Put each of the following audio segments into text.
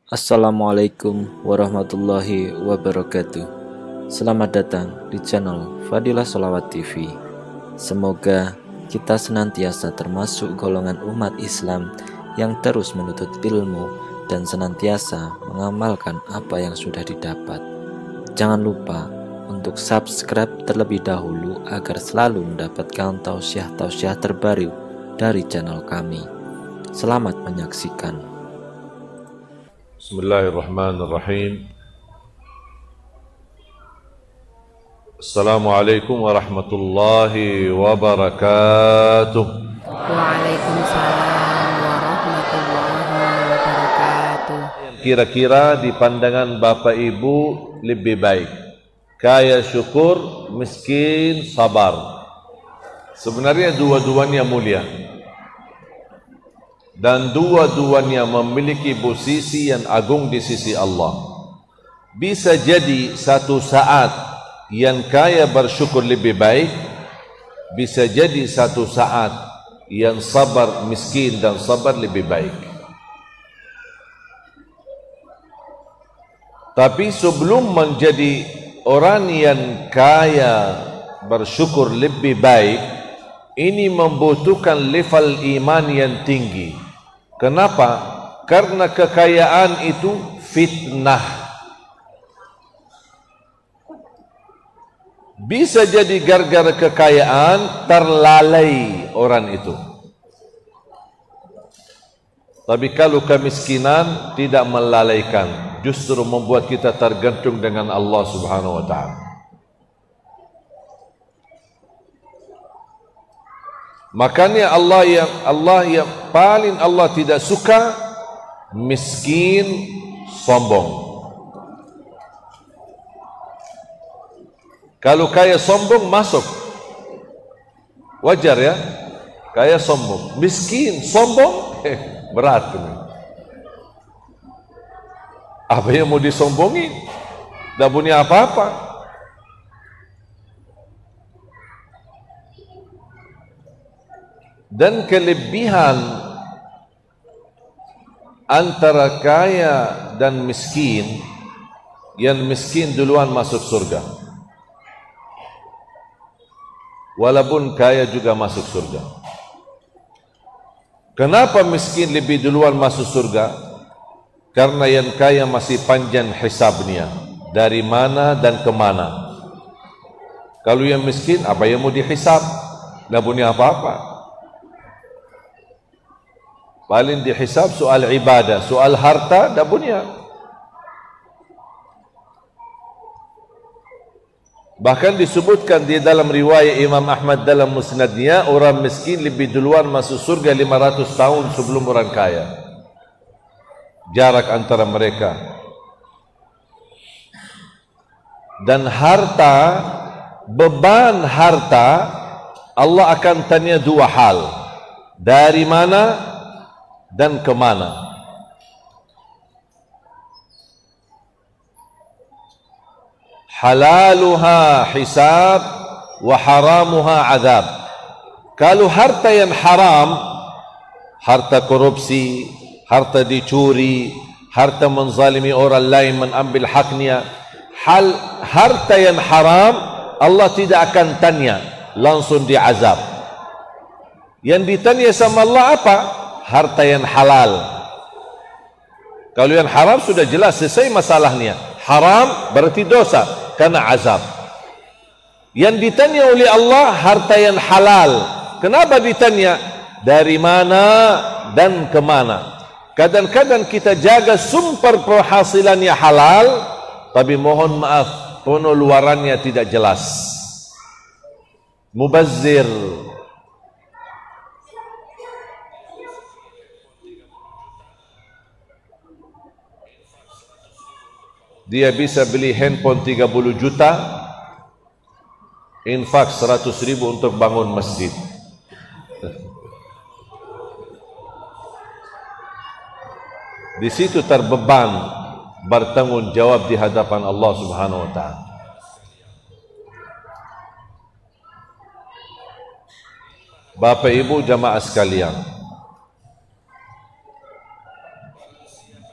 Assalamualaikum warahmatullahi wabarakatuh. Selamat datang di channel Fadilah Sholawat TV. Semoga kita senantiasa termasuk golongan umat Islam yang terus menuntut ilmu dan senantiasa mengamalkan apa yang sudah didapat. Jangan lupa untuk subscribe terlebih dahulu agar selalu mendapatkan tausiah-tausiah terbaru dari channel kami. Selamat menyaksikan. Bismillahirrahmanirrahim. Assalamualaikum warahmatullahi wabarakatuh. Waalaikumsalam warahmatullahi wabarakatuh. Kira-kira di pandangan Bapak Ibu lebih baik kaya syukur, miskin sabar? Sebenarnya dua-duanya mulia dan dua-duanya memiliki posisi yang agung di sisi Allah. Bisa jadi satu saat yang kaya bersyukur lebih baik, bisa jadi satu saat yang sabar miskin dan sabar lebih baik. Tapi sebelum menjadi orang yang kaya bersyukur lebih baik, ini membutuhkan level iman yang tinggi. Kenapa? Karena kekayaan itu fitnah. Bisa jadi gara-gara kekayaan terlalai orang itu. Tapi kalau kemiskinan tidak melalaikan, justru membuat kita tergantung dengan Allah Subhanahu wa taala. Makanya Allah yang paling Allah tidak suka miskin sombong. Kalau kaya sombong masuk, wajar ya, kaya sombong. Miskin sombong berat ini. Apa yang mau disombongin? Tidak punya apa-apa. Dan kelebihan antara kaya dan miskin, yang miskin duluan masuk surga, walaupun kaya juga masuk surga. Kenapa miskin lebih duluan masuk surga? Karena yang kaya masih panjang hisabnya, dari mana dan kemana. Kalau yang miskin, apa yang mau dihisab? Tidak punya apa-apa. Paling dihisab soal ibadah, soal harta dah punya. Bahkan disebutkan di dalam riwayat Imam Ahmad dalam musnadnya, orang miskin lebih duluan masuk surga 500 tahun sebelum orang kaya. Jarak antara mereka. Dan harta, beban harta, Allah akan tanya dua hal. Dari mana dan kemana? Halaluha hisab wa haramuha azab. Kalau harta yang haram, harta korupsi, harta dicuri, harta menzalimi orang lain, mengambil haknya, harta yang haram, Allah tidak akan tanya, langsung diazab. Yang ditanya sama Allah apa? Harta yang halal. Kalau yang haram sudah jelas, selesai masalahnya. Haram berarti dosa, karena azab. Yang ditanya oleh Allah harta yang halal. Kenapa ditanya? Dari mana dan kemana? Kadang-kadang kita jaga sumber penghasilannya halal, tapi mohon maaf, pengeluarannya tidak jelas. Mubazzir. Dia bisa beli handphone 30 juta, infak 100 ribu untuk bangun masjid. Di situ terbeban bertanggung jawab di hadapan Allah Subhanahu wa taala. Bapak Ibu jamaah sekalian,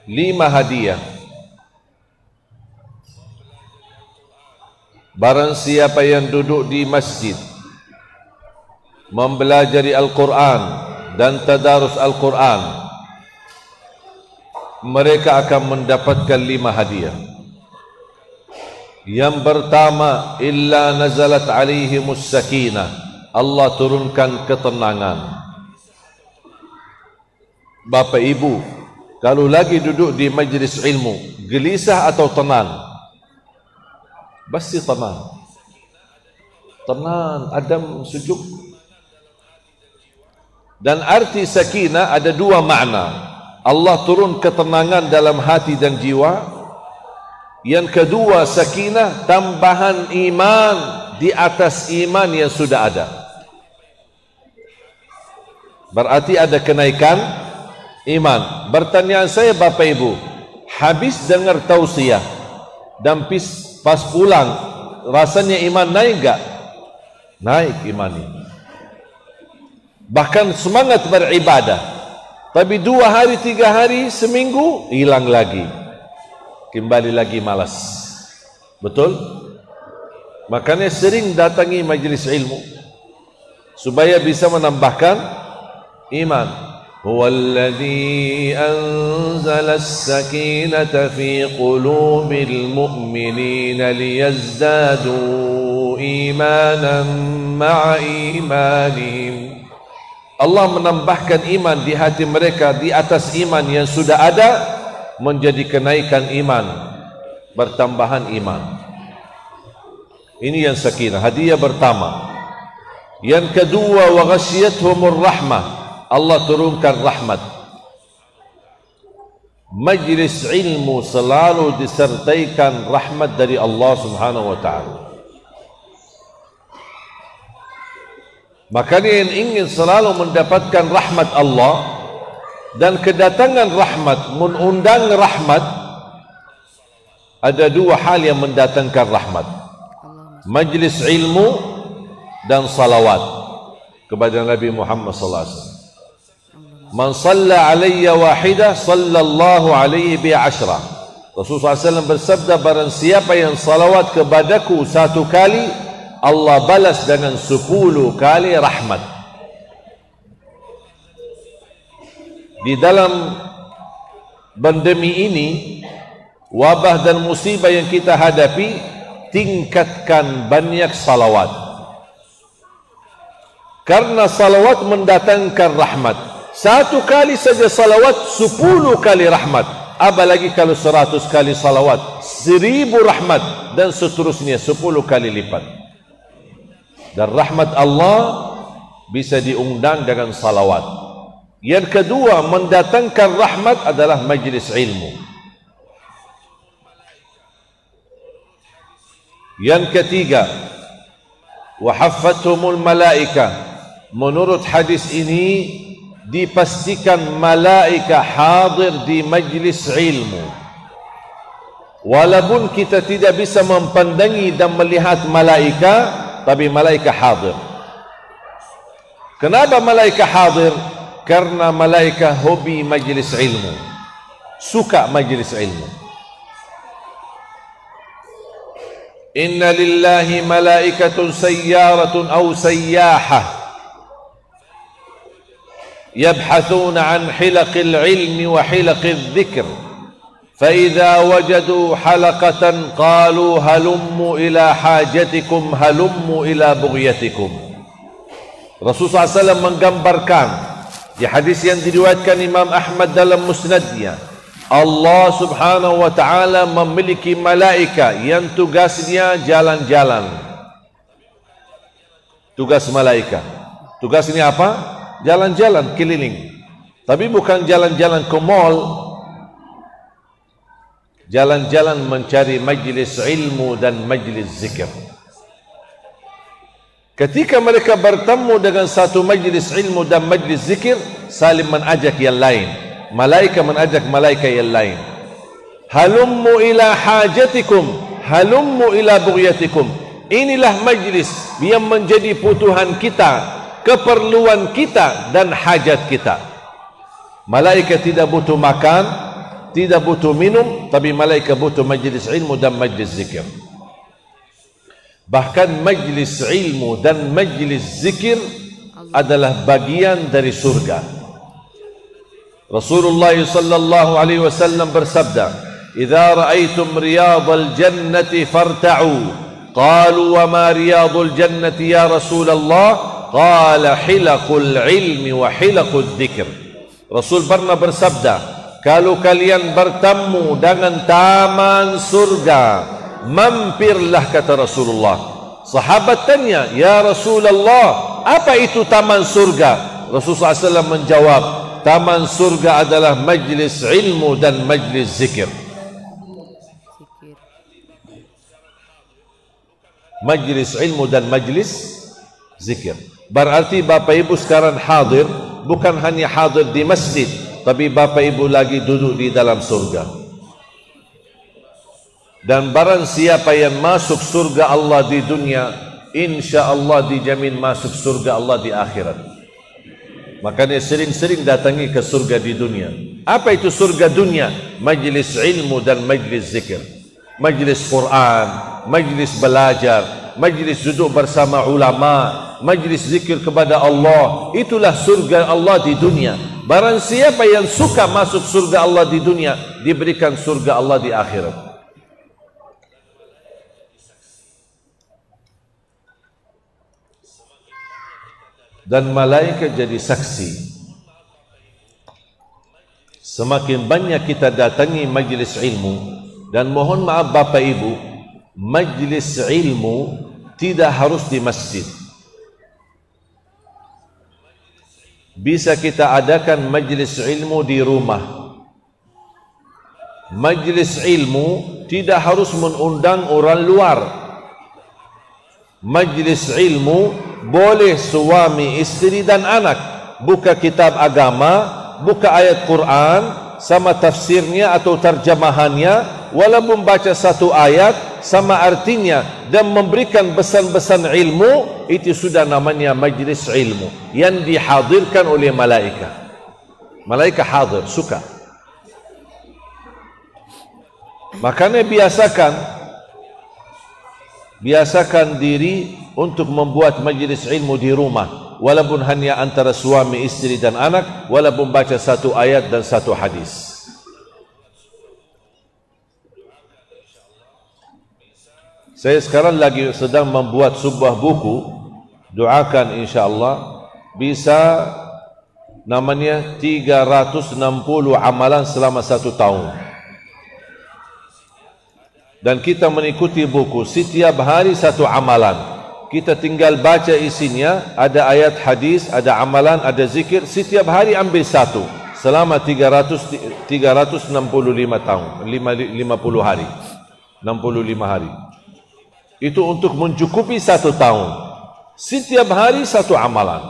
5 hadiah. Barang siapa yang duduk di masjid mempelajari Al-Quran dan tadarus Al-Quran, mereka akan mendapatkan 5 hadiah. Yang pertama, illa nazalat alaihimus sakinah, Allah turunkan ketenangan. Bapa ibu, kalau lagi duduk di majlis ilmu, gelisah atau tenang? Pasti tenang. Tenang, adem, sejuk. Dan arti sakinah ada 2 makna. Allah turun ketenangan dalam hati dan jiwa. Yang kedua, sakinah tambahan iman di atas iman yang sudah ada. Berarti ada kenaikan iman. Pertanyaan saya Bapak Ibu, habis dengar tausiah dan pas pulang rasanya iman naik enggak? Naik imannya. Bahkan semangat beribadah. Tapi 2 hari, 3 hari, seminggu hilang lagi. Kembali lagi malas. Betul? Makanya sering datangi majlis ilmu supaya bisa menambahkan iman. Huwallazi anzala as-sakinata fi qulubil mu'minina liyazdadu imanan ma'a imanihim. Allah menambahkan iman di hati mereka di atas iman yang sudah ada, menjadi kenaikan iman, bertambahan iman. Ini yang sakinah, hadiah pertama. Yang kedua, wa ghasyiyatuhumur rahmah, Allah turunkan rahmat. Majlis ilmu selalu disertaikan rahmat dari Allah Subhanahu wa ta'ala. Makanya yang ingin selalu mendapatkan rahmat Allah dan kedatangan rahmat, mengundang rahmat, ada 2 hal yang mendatangkan rahmat. Majlis ilmu dan salawat kepada Nabi Muhammad sallallahu alaihi wasallam. Man shalla alayya wahidah sallallahu alaihi bi 10. Rasulullah SAW bersabda, barang siapa yang salawat kepadaku 1 kali, Allah balas dengan 10 kali rahmat. Di dalam pandemi ini, wabah dan musibah yang kita hadapi, tingkatkan banyak salawat. Karena salawat mendatangkan rahmat. 1 kali saja salawat, 10 kali rahmat. Apalagi kalau 100 kali salawat, 1000 rahmat, dan seterusnya 10 kali lipat. Dan rahmat Allah bisa diundang dengan salawat. Yang kedua, mendatangkan rahmat adalah majlis ilmu. Yang ketiga, wahaffathumul malaika. Menurut hadis ini dipastikan malaika hadir di majlis ilmu. Walaupun kita tidak bisa mempandangi dan melihat malaika, tapi malaika hadir. Kenapa malaika hadir? Karena malaika hobi majlis ilmu, suka majlis ilmu. Inna lillahi malaikatun sayyaratun aw sayyahah yabhathuna an hilaqil ilmi wa hilaqil dhikr, fa idza wajadu halaqatan qalu halummu ila hajatikum halummu ila bughyatikum. Rasulullah SAW menggambarkan di hadis yang diriwayatkan Imam Ahmad dalam musnadnya, Allah Subhanahu wa ta'ala memiliki malaika yang tugasnya jalan-jalan. Tugas malaika, tugasnya apa? Jalan-jalan keliling. Tapi bukan jalan-jalan ke mall, jalan-jalan mencari majlis ilmu dan majlis zikir. Ketika mereka bertemu dengan satu majlis ilmu dan majlis zikir, saling mengajak yang lain. Malaika mengajak malaika yang lain. Halummu ila hajatikum, halummu ila bughyatikum. Inilah majlis yang menjadi kebutuhan kita, keperluan kita dan hajat kita. Malaika tidak butuh makan, tidak butuh minum, tapi malaikat butuh majlis ilmu dan majlis zikir. Bahkan majlis ilmu dan majlis zikir adalah bagian dari surga. Rasulullah sallallahu alaihi wasallam bersabda, "Idza ra'aitum riyadal jannati farta'u." Qalu wa ma riyadul jannati ya Rasulullah? Qala hilaqul ilmi wa hilaqul dzikr. Rasul pernah bersabda, kalau kalian bertemu dengan taman surga, mampirlah, kata Rasulullah. Sahabat tanya, ya Rasulullah, apa itu taman surga? Rasulullah SAW menjawab, taman surga adalah majlis ilmu dan majlis zikir. Majlis ilmu dan majlis zikir. Berarti Bapak Ibu sekarang hadir, bukan hanya hadir di masjid, tapi Bapak Ibu lagi duduk di dalam surga. Dan barang siapa yang masuk surga Allah di dunia, insya Allah dijamin masuk surga Allah di akhirat. Makanya sering-sering datangi ke surga di dunia. Apa itu surga dunia? Majlis ilmu dan majlis zikir, majlis Quran, majlis belajar, majlis duduk bersama ulama, majlis zikir kepada Allah. Itulah surga Allah di dunia. Barang siapa yang suka masuk surga Allah di dunia, diberikan surga Allah di akhirat. Dan malaikat jadi saksi. Semakin banyak kita datangi majlis ilmu, dan mohon maaf Bapak Ibu, majlis ilmu tidak harus di masjid. Bisa kita adakan majlis ilmu di rumah. Majlis ilmu tidak harus mengundang orang luar. Majlis ilmu boleh suami, istri dan anak. Buka kitab agama, buka ayat Quran sama tafsirnya atau terjemahannya, walaupun baca satu ayat sama artinya dan memberikan pesan-pesan ilmu, itu sudah namanya majlis ilmu yang dihadirkan oleh malaikat. Malaikat hadir, suka. Makanya biasakan diri untuk membuat majlis ilmu di rumah, walaupun hanya antara suami, istri dan anak, walaupun baca satu ayat dan satu hadis. Saya sekarang lagi sedang membuat sebuah buku, doakan insyaAllah bisa, namanya 360 amalan selama 1 tahun. Dan kita mengikuti buku, setiap hari 1 amalan. Kita tinggal baca isinya, ada ayat hadis, ada amalan, ada zikir, setiap hari ambil 1 selama 365 tahun, 50 hari, 65 hari. Itu untuk mencukupi 1 tahun. Setiap hari 1 amalan.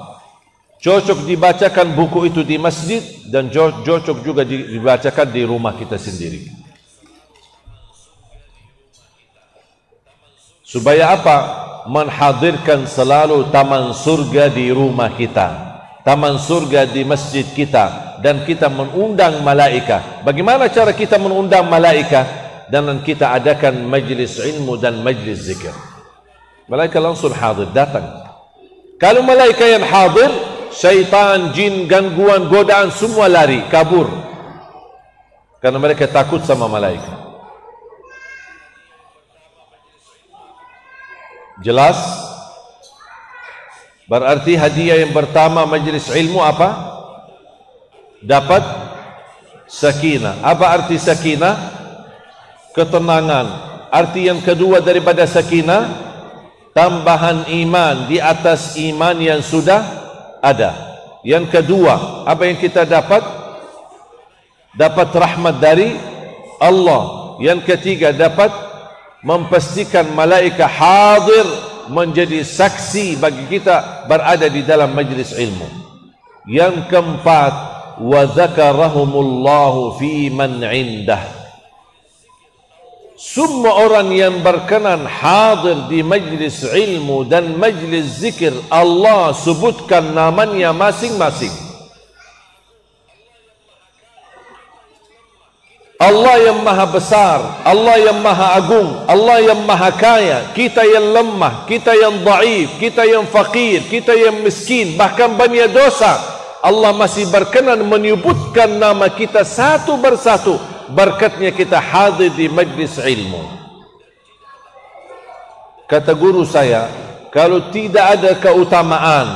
Cocok dibacakan buku itu di masjid, dan cocok juga dibacakan di rumah kita sendiri. Supaya apa? Menghadirkan selalu taman surga di rumah kita, taman surga di masjid kita, dan kita mengundang malaikat. Bagaimana cara kita mengundang malaikat? Dan kita adakan majlis ilmu dan majlis zikir. Malaikat langsung hadir, datang. Kalau malaikat yang hadir, syaitan, jin, gangguan, godaan semua lari, kabur. Karena mereka takut sama malaikat. Jelas? Berarti hadiah yang pertama majlis ilmu apa? Dapat sakinah. Apa arti sakinah? Ketenangan. Arti yang kedua daripada sakinah, tambahan iman di atas iman yang sudah ada. Yang kedua, apa yang kita dapat? Dapat rahmat dari Allah. Yang ketiga, dapat memastikan malaikat hadir menjadi saksi bagi kita berada di dalam majlis ilmu. Yang keempat, wa dzakarahumullahu fi man indah. Semua orang yang berkenan hadir di majlis ilmu dan majlis zikir, Allah sebutkan namanya masing-masing. Allah yang maha besar, Allah yang maha agung, Allah yang maha kaya, kita yang lemah, kita yang dhaif, kita yang fakir, kita yang miskin, bahkan banyak dosa, Allah masih berkenan menyebutkan nama kita satu persatu. Berkatnya kita hadir di majlis ilmu. Kata guru saya, kalau tidak ada keutamaan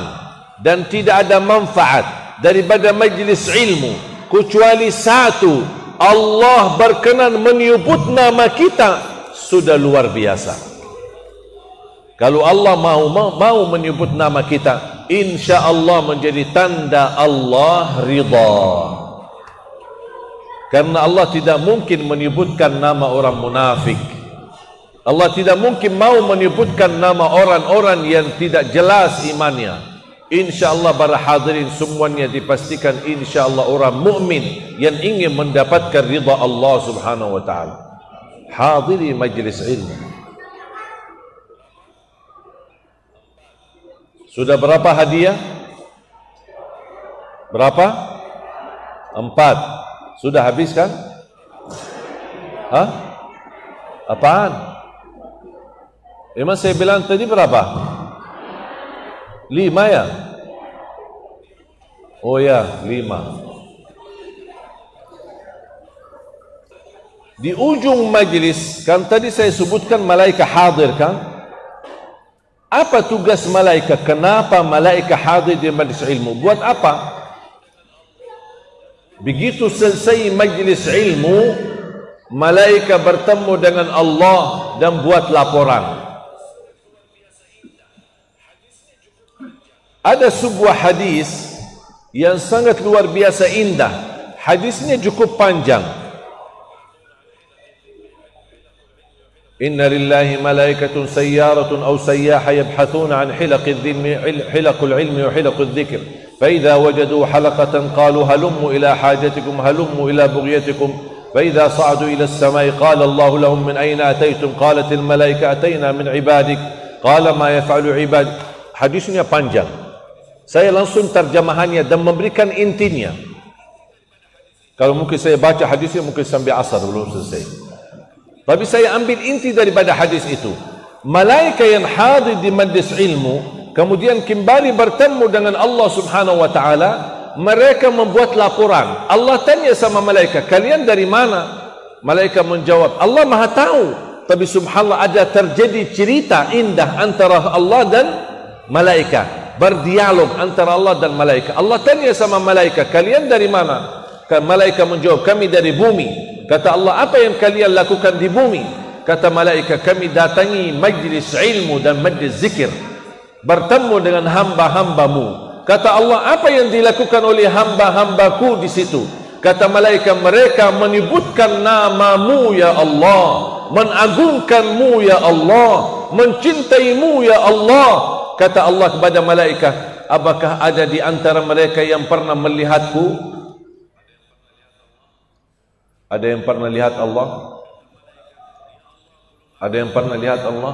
dan tidak ada manfaat daripada majlis ilmu kecuali satu, Allah berkenan menyebut nama kita, sudah luar biasa. Kalau Allah mau menyebut nama kita, insya Allah menjadi tanda Allah ridha. Karena Allah tidak mungkin menyebutkan nama orang munafik. Allah tidak mungkin mau menyebutkan nama orang-orang yang tidak jelas imannya. InsyaAllah para hadirin semuanya dipastikan insyaAllah orang mukmin yang ingin mendapatkan ridha Allah subhanahu wa ta'ala. Hadiri majlis ilmu. Sudah berapa hadiah? Berapa? 4. Sudah habis kan? Hah? Apaan? Memang saya bilang tadi berapa? 5 ya? Oh ya, 5. Di ujung majlis, kan tadi saya sebutkan malaikat hadir kan? Apa tugas malaikat? Kenapa malaikat hadir di majlis ilmu? Buat apa? Begitu selesai majlis ilmu, malaikat bertemu dengan Allah dan buat laporan. Ada sebuah hadis yang sangat luar biasa indah. Hadisnya cukup panjang. Inna lillahi malaikatun sayyaratun aw sayyaha yabhathuna an hilaqil ilmi wa hilaqil dhikr. Fa idza wajadu halaqatan qalu halummu ila hajatikum halummu ila bughyatikum. Fa idza sa'adu ila as-sama'i qala Allahu lahum min ayna ataytum qalat al malaika atayna min ibadik qala ma yaf'alu ibad. Hadisnya panjang. Saya langsung terjemahannya dan memberikan intinya. Kalau mungkin saya baca hadisnya mungkin sampai asar belum selesai. Tapi saya ambil inti daripada hadis itu. Malaikat yang hadir di majlis ilmu kemudian kembali bertemu dengan Allah subhanahu wa ta'ala. Mereka membuat laporan. Allah tanya sama malaikat, kalian dari mana? Malaikat menjawab, Allah maha tahu. Tapi subhanallah ada terjadi cerita indah antara Allah dan malaikat. Berdialog antara Allah dan malaikat. Allah tanya sama malaikat, kalian dari mana? Malaikat menjawab, kami dari bumi. Kata Allah, apa yang kalian lakukan di bumi? Kata malaikat, kami datangi majlis ilmu dan majlis zikir, bertemu dengan hamba-hambamu. Kata Allah, apa yang dilakukan oleh hamba-hambaku di situ? Kata malaikat, mereka menyebutkan namamu ya Allah, mengagungkanmu ya Allah, mencintaimu ya Allah. Kata Allah kepada malaikat, apakah ada di antara mereka yang pernah melihatku? Ada yang pernah lihat Allah? Ada yang pernah lihat Allah?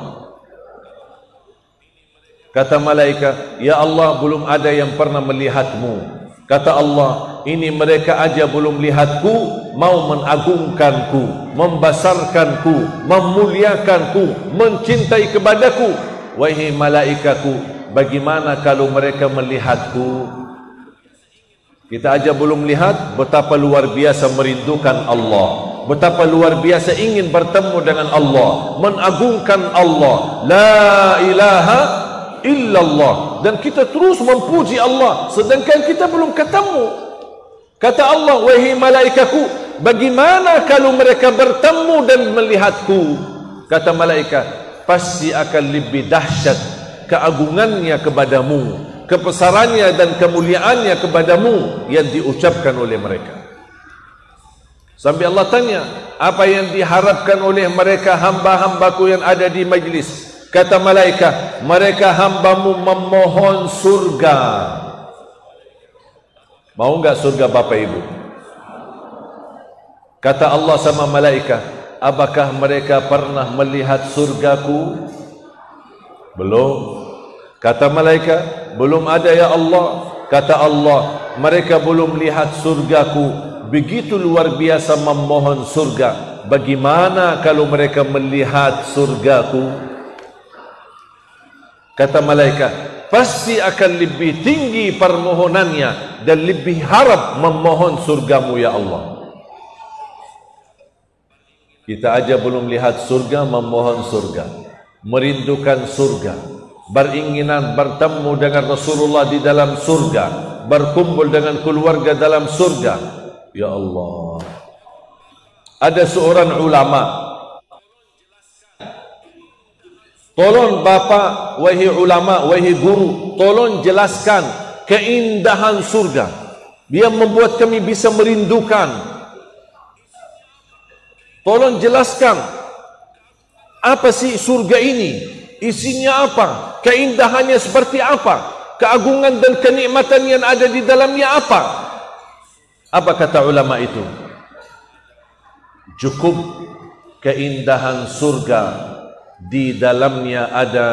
Kata malaikat, ya Allah, belum ada yang pernah melihatmu. Kata Allah, ini mereka aja belum lihatku, mau mengagungkanku, membesarkanku, memuliakanku, mencintai kepadaku. Wahai malaikatku, bagaimana kalau mereka melihatku? Kita aja belum lihat, betapa luar biasa merindukan Allah, betapa luar biasa ingin bertemu dengan Allah, mengagungkan Allah, la ilaha illallah. Dan kita terus memuji Allah sedangkan kita belum ketemu. Kata Allah, wahai malaikatku, bagaimana kalau mereka bertemu dan melihatku? Kata malaikat, pasti akan lebih dahsyat keagungannya kepadamu, kebesarannya dan kemuliaannya kepadamu yang diucapkan oleh mereka. Sampai Allah tanya, apa yang diharapkan oleh mereka hamba-hambaku yang ada di majlis? Kata malaikat, mereka hambamu memohon surga. Mau enggak surga Bapak Ibu? Kata Allah sama malaikat, apakah mereka pernah melihat surgaku? Belum. Kata malaikat, belum ada ya Allah. Kata Allah, mereka belum lihat surgaku, begitu luar biasa memohon surga. Bagaimana kalau mereka melihat surgaku? Kata malaikat, pasti akan lebih tinggi permohonannya dan lebih harap memohon surgamu ya Allah. Kita aja belum lihat surga, memohon surga, merindukan surga, beringinan bertemu dengan Rasulullah di dalam surga, berkumpul dengan keluarga dalam surga. Ya Allah. Ada seorang ulama, tolong Bapak, wahai ulama, wahai guru, tolong jelaskan keindahan surga. Dia membuat kami bisa merindukan. Tolong jelaskan, apa sih surga ini? Isinya apa? Keindahannya seperti apa? Keagungan dan kenikmatan yang ada di dalamnya apa? Apa kata ulama itu? Cukup keindahan surga, di dalamnya ada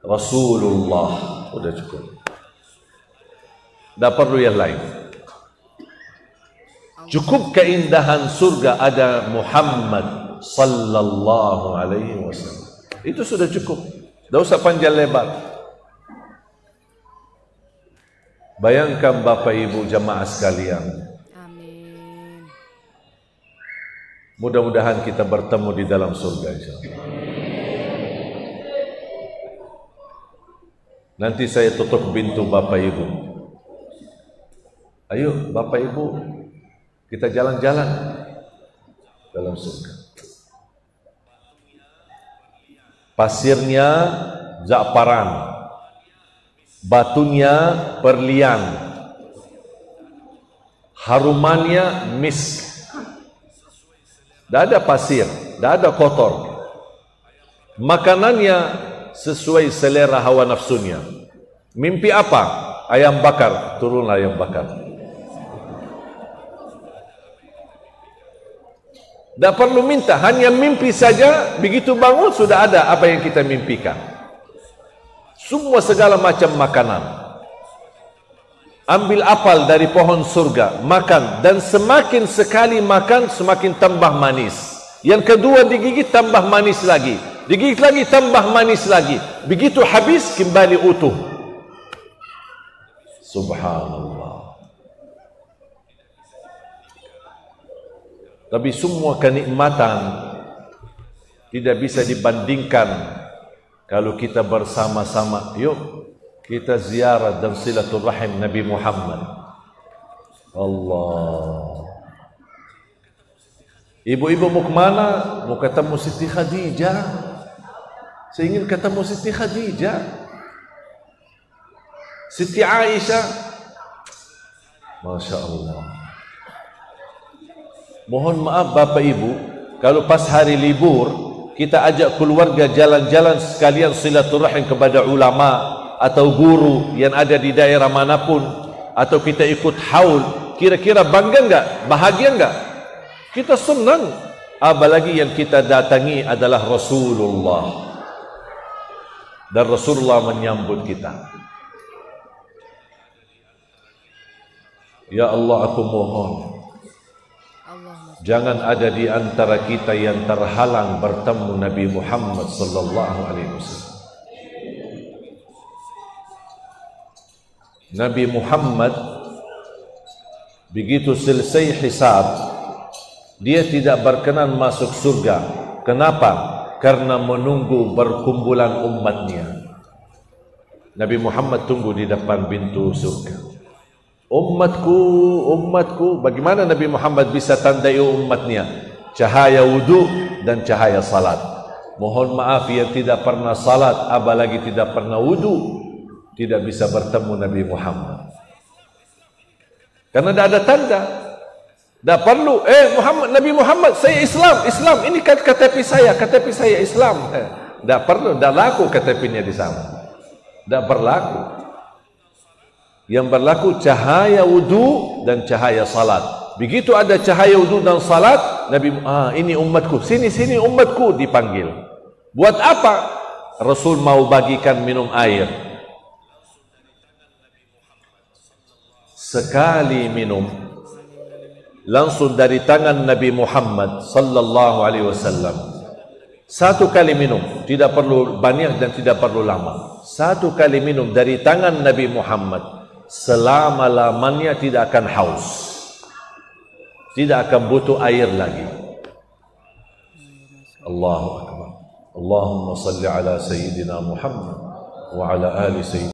Rasulullah. Sudah cukup. Tak perlu yang lain. Cukup keindahan surga ada Muhammad sallallahu alaihi wasallam. Itu sudah cukup. Tak usah panjang lebar. Bayangkan Bapak Ibu jamaah sekalian. Amin. Mudah-mudahan kita bertemu di dalam surga insyaallah. Nanti saya tutup pintu Bapak Ibu. Ayo Bapak Ibu, kita jalan-jalan dalam surga. Pasirnya za'faran, batunya berlian, harumannya misk. Tak ada pasir, tak ada kotor. Makanannya sesuai selera hawa nafsunya. Mimpi apa? Ayam bakar, turunlah ayam bakar. Tak perlu minta, hanya mimpi saja. Begitu bangun sudah ada apa yang kita mimpikan. Semua segala macam makanan. Ambil apel dari pohon surga, makan, dan semakin sekali makan semakin tambah manis. Yang kedua digigit tambah manis lagi, digigit lagi tambah manis lagi. Begitu habis kembali utuh. Subhanallah. Tapi semua kenikmatan tidak bisa dibandingkan kalau kita bersama-sama. Yuk kita ziarah dan silaturahim Nabi Muhammad. Allah. Ibu-ibu mau kemana? Mau ketemu Siti Khadijah. Saya ingin ketemu Siti Khadijah, Siti Aisyah. Masya Allah. Mohon maaf Bapak Ibu, kalau pas hari libur kita ajak keluarga jalan-jalan sekalian silaturahim kepada ulama atau guru yang ada di daerah manapun, atau kita ikut haul, kira-kira bangga enggak? Bahagia enggak? Kita senang. Apalagi yang kita datangi adalah Rasulullah, dan Rasulullah menyambut kita. Ya Allah, aku mohon jangan ada di antara kita yang terhalang bertemu Nabi Muhammad sallallahu alaihi wasallam. Nabi Muhammad begitu selesai hisab, dia tidak berkenan masuk surga. Kenapa? Karena menunggu berkumpulan umatnya. Nabi Muhammad tunggu di depan pintu surga. Umatku, umatku. Bagaimana Nabi Muhammad bisa tandai umatnya? Cahaya wudu dan cahaya salat. Mohon maaf yang tidak pernah salat, apalagi tidak pernah wudu, tidak bisa bertemu Nabi Muhammad. Karena tidak ada tanda. Tak perlu, Muhammad, Nabi Muhammad, saya Islam, Islam. Ini kan KTP saya Islam. Tak perlu, tak laku KTP-nya di sana. Tak berlaku. Yang berlaku cahaya wudu dan cahaya salat. Begitu ada cahaya wudu dan salat, Nabi, ini umatku, sini umatku, dipanggil. Buat apa? Rasul mau bagikan minum air. Sekali minum langsung dari tangan Nabi Muhammad sallallahu alaihi wasallam. Satu kali minum, tidak perlu banyak dan tidak perlu lama. Satu kali minum dari tangan Nabi Muhammad, selama-lamanya tidak akan haus, tidak akan butuh air lagi. Allahu Akbar. Allahumma salli ala Sayyidina Muhammad wa ala ali Sayyidina